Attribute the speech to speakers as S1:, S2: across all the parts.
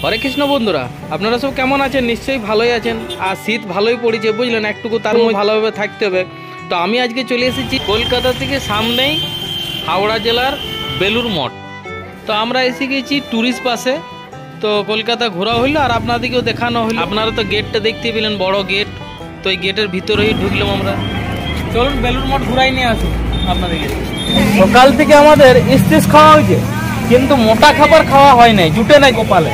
S1: হরে কৃষ্ণ বন্ধুরা, আপনারা সব কেমন আছেন? নিশ্চয়ই ভালোই আছেন। আর শীত ভালোই পড়েছে, বুঝলেন, একটুকু তার মধ্যে ভালোভাবে থাকতে হবে। তো আমি আজকে চলে এসেছি কলকাতা থেকে সামনেই হাওড়া জেলার বেলুর মঠ। তো আমরা এসে গেছি ট্যুরিস্ট বাসে। তো কলকাতা ঘোরা হইলো আর আপনাদেরকেও দেখানো হইলো। আপনারা তো গেটটা দেখতে পেলেন, বড় গেট। তো এই গেটের ভিতরেই ঢুকলাম আমরা। চলুন বেলুর মঠ ঘুরাই নিয়ে আসুন আপনাদেরকে। সকাল থেকে আমাদের স্টেজ খাওয়া হয়েছে, কিন্তু মোটা খাবার খাওয়া হয় নাই, জুটে নাই কপালে।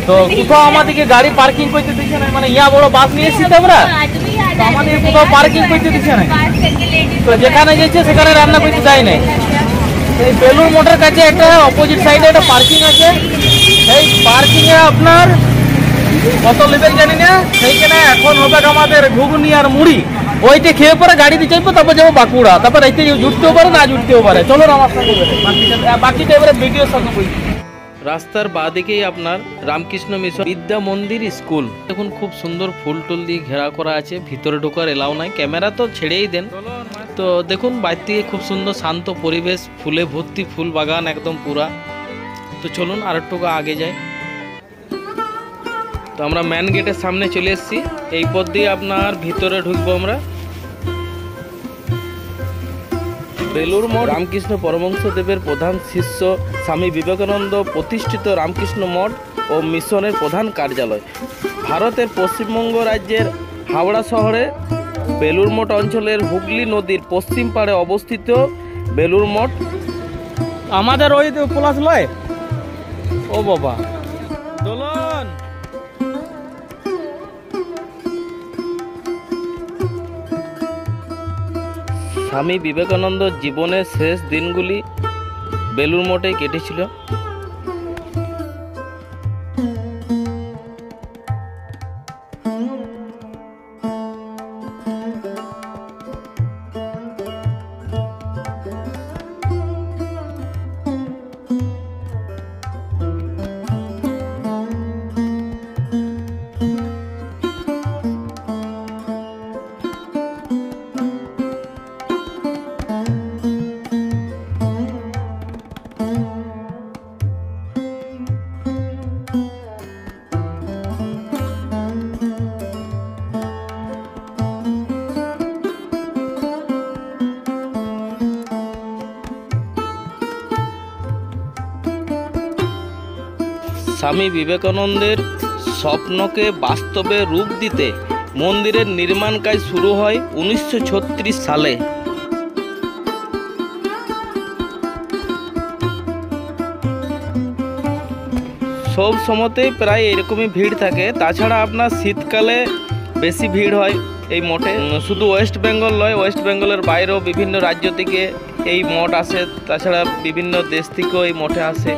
S1: তো কোথাও আমাদেরকে গাড়ি পার্কিং করতে দিচ্ছে না, মানে ইয়া বড় বাস নিয়ে এসেছি তো আমরা, তো আমাদের কোথাও পার্কিং করতে দিচ্ছে না। তো যেখানে গেছে সেখানে রান্না করতে যায় নাই। এই বেলুর মঠের কাছে একটা অপোজিট সাইডে একটা পার্কিং আছে। এই পার্কিং এ আপনার কত লেভেল জানি না, সেইখানে এখন হবে আমাদের ঘুগনি আর মুড়ি। ওইটা খেয়ে পরে গাড়িতে চাইবো, তারপর যাবো বাঁকুড়া। তারপর রাইতে জুটতেও পারে না জুটতেও পারে। চলো আমার সঙ্গে বাকিটা এবারে ভিডিওর সঙ্গে বলছি। রাস্তার বাঁদিকেই আপনার রামকৃষ্ণ মিশন বিদ্যা মন্দির স্কুল। দেখুন খুব সুন্দর ফুল টুল দিয়ে ঘেরা করা আছে, ভিতরে ঢোকার এলাও নাই, ক্যামেরা তো ছেড়েই দেন। তো দেখুন বাইরে থেকে খুব সুন্দর শান্ত পরিবেশ, ফুলে ভর্তি, ফুল বাগান একদম পুরা। তো চলুন আর একটু আগে যাই। তো আমরা মেন গেটের সামনে চলে এসেছি। এই পথ দিয়ে আপনার ভিতরে ঢুকবো আমরা। বেলুর মঠ রামকৃষ্ণ পরমহংসদেবের প্রধান শিষ্য স্বামী বিবেকানন্দ প্রতিষ্ঠিত রামকৃষ্ণ মঠ ও মিশনের প্রধান কার্যালয়। ভারতের পশ্চিমবঙ্গ রাজ্যের হাওড়া শহরে বেলুর মঠ অঞ্চলের হুগলি নদীর পশ্চিম পাড়ে অবস্থিত বেলুর মঠ। আমাদের ওই পলাশ লয় ও বাবা দোলন। স্বামী বিবেকানন্দ জীবনের শেষ দিনগুলি বেলুর মঠে কেটেছিল। স্বামী বিবেকানন্দের স্বপ্নকে বাস্তবে রূপ দিতে মন্দিরের নির্মাণ কাজ শুরু হয় 1936 সালে। সব সময়তেই প্রায় এরকমই ভিড় থাকে। তাছাড়া আপনার শীতকালে বেশি ভিড় হয় এই মঠে। শুধু ওয়েস্ট বেঙ্গল নয়, ওয়েস্ট বেঙ্গলের বাইরেও বিভিন্ন রাজ্য থেকে এই মঠ আসে। তাছাড়া বিভিন্ন দেশ থেকেও এই মঠে আসে।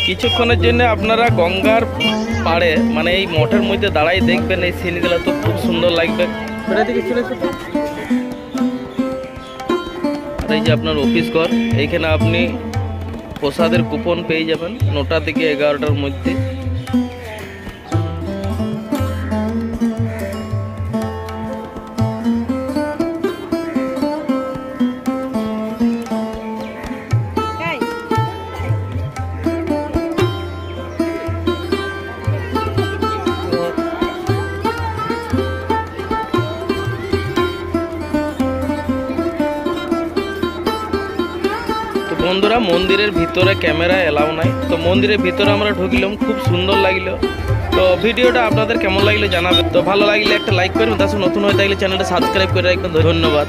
S1: কিছুক্ষণের জন্য আপনারা গঙ্গার পাড়ে, মানে এই মঠের মধ্যে দাঁড়াই দেখবেন এই সিনগুলো, তো খুব সুন্দর লাগবে। এই যে আপনার অফিস ঘর, এইখানে আপনি প্রসাদের কুপন পেয়ে যাবেন 9টা থেকে 11টার মধ্যে। বন্ধুরা বন্ধুরা মন্দিরের ভিতরে ক্যামেরা এলাও নাই, তো মন্দিরের ভিতরে আমরা ঢুকলাম, খুব সুন্দর লাগলো। তো ভিডিওটা আপনাদের কেমন লাগলো জানাবেন। তো ভালো লাগলে একটা লাইক করবেন, তার সাথে নতুন হয়ে থাকলে চ্যানেলটা সাবস্ক্রাইব করে রাখবেন। ধন্যবাদ।